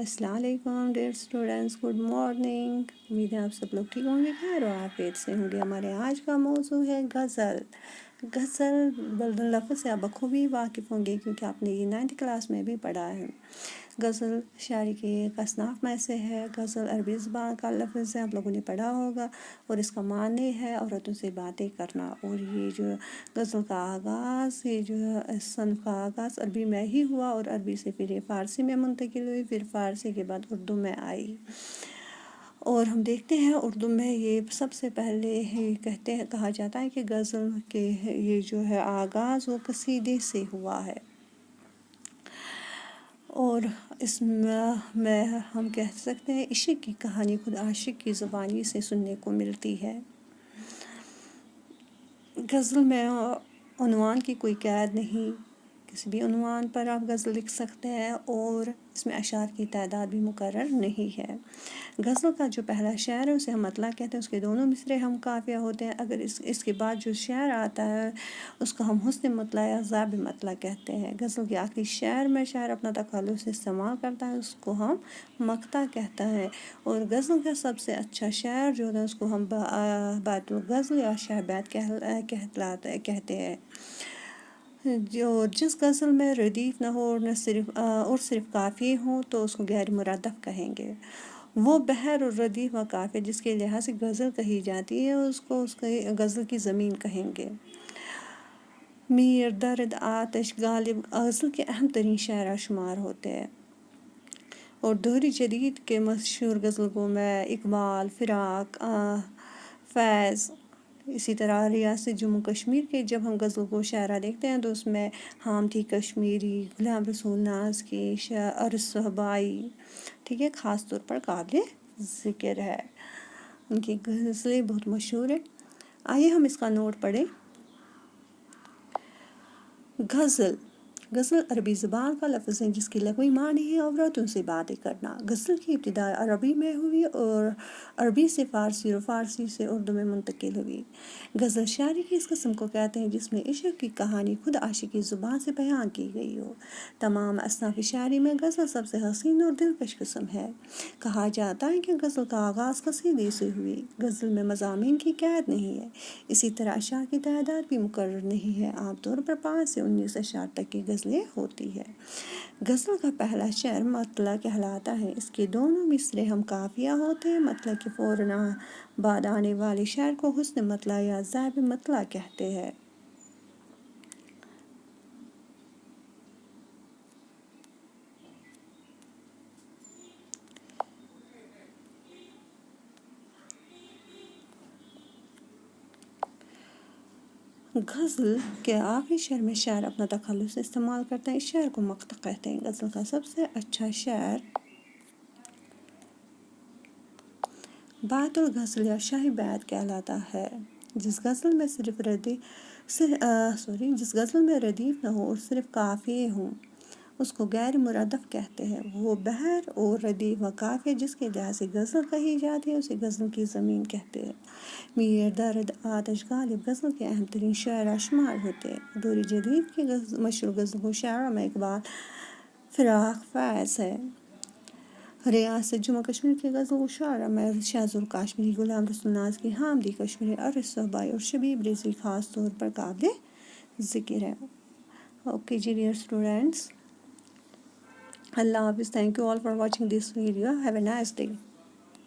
السلام علیکم dear students, good morning. امید ہے آپ سب لوگ ٹھیک ہوں گے، خیر و عافیت سے ہوں گے۔ ہمارے آج کا موضوع ہے غزل۔ غزل لفظ سے آپ بخوبی واقف ہوں گے کیونکہ آپ نے یہ 9th کلاس میں بھی پڑھا ہے۔ غزل شاعری کے ایک اصناف میں سے ہے۔ غزل عربی زبان کا لفظ ہے، آپ لوگوں نے پڑھا ہوگا، اور اس کا معنی ہے عورتوں سے باتیں کرنا۔ اور یہ جو غزل کا آغاز، یہ جو اس صنف کا آغاز عربی میں ہی ہوا، اور عربی سے پھر یہ فارسی میں منتقل ہوئی، پھر فارسی کے بعد اردو میں آئی۔ اور ہم دیکھتے ہیں اردو میں یہ سب سے پہلے ہی کہا جاتا ہے کہ غزل کے یہ جو ہے آغاز وہ قصیدے سے ہوا ہے، اور اس میں ہم کہہ سکتے ہیں عشق کی کہانی خود عاشق کی زبانی سے سننے کو ملتی ہے۔ غزل میں عنوان کی کوئی قید نہیں، کسی بھی عنوان پر آپ غزل لکھ سکتے ہیں، اور اس میں اشعار کی تعداد بھی مقرر نہیں ہے۔ غزل کا جو پہلا شعر ہے اسے ہم مطلع کہتے ہیں، اس کے دونوں مصرعے ہم قافیہ ہوتے ہیں۔ اگر اس کے بعد جو شعر آتا ہے اس کو ہم حسن مطلع یا ضابط مطلع کہتے ہیں۔ غزل کے آخری شعر میں شاعر اپنا تخلص استعمال کرتا ہے، اس کو ہم مقطع کہتا ہے۔ اور غزل کا سب سے اچھا شعر جو ہے اس کو ہم بیت الغزل یا شعر بیت کہتے ہیں۔ جو جس غزل میں ردیف نہ ہو اور صرف قافیے ہوں تو اس کو غیر مرادف کہیں گے۔ وہ بحر اور ردیف و قافیہ جس کے لحاظ سے غزل کہی جاتی ہے اس کو غزل کی زمین کہیں گے۔ میر، درد، آتش، غالب غزل کے اہم ترین شاعرہ شمار ہوتے ہیں، اور دور جدید کے مشہور غزل گو میں اقبال، فراق، فیض، اسی طرح ریاست جموں کشمیر کے جب ہم غزل کو شاعرہ دیکھتے ہیں تو اس میں حامدی کشمیری، غلام رسول ناز کی، ارس صہبائی، ٹھیک ہے، خاص طور پر قابل ذکر ہے، ان کی غزلیں بہت مشہور ہیں۔ آئیے ہم اس کا نوٹ پڑھیں۔ غزل عربی زبان کا لفظ ہے جس کی لغوی معنی ہے عورتوں سے باتیں کرنا۔ غزل کی ابتدا عربی میں ہوئی اور عربی سے فارسی اور فارسی سے اردو میں منتقل ہوئی۔ غزل شاعری کی اس قسم کو کہتے ہیں جس میں عشق کی کہانی خود عاشق کی زبان سے بیان کی گئی ہو۔ تمام اصناف شاعری میں غزل سب سے حسین اور دلکش قسم ہے۔ کہا جاتا ہے کہ غزل کا آغاز قصیدے سے ہوئی۔ غزل میں مضامین کی قید نہیں ہے، اسی طرح اشعار کی تعداد بھی مقرر نہیں ہے، عام طور پر 5 سے 19 اشعار تک کی غزلیں ہوتی ہے۔ غزل کا پہلا شعر مطلع کہلاتا ہے، اس کے دونوں مصرعے ہم قافیہ ہوتے ہیں۔ مطلع کے فوراً بعد آنے والے شعر کو حسن مطلع یا ضابط مطلع کہتے ہیں۔ غزل کے آخری شعر میں شاعر اپنا تخلص استعمال کرتا ہے، اس شعر کو مقطع کہتے ہیں۔ غزل کا سب سے اچھا شعر بیت الغزل یا شاہی بیت کہلاتا ہے۔ جس غزل میں ردیف نہ ہو اور صرف قافیے ہوں اس کو غیر مرادف کہتے ہیں۔ وہ بحر اور ردیف و قافیہ جس کے لحاظ سے غزل کہی جاتی ہے اسے غزل کی زمین کہتے ہیں۔ میر، درد، آتش، غالب غزل کے اہم ترین شاعرہ شمار ہوتے ہیں۔ دور جدید کے مشہور غزل گو شاعرہ میں اقبال، فراق، فیض ہے۔ ریاست جموں کشمیر کے غزل گو شاعرہ میں شاذور کاشمیری، غلام رسول ناز کی، حامدی کشمیری، ارس صہبائی اور شبیب رضوی خاص طور پر قابل ذکر ہے۔ اوکے جی ڈیئر اسٹوڈینٹس، اللہ حافظ. Thank you all for watching this video. Have a nice day.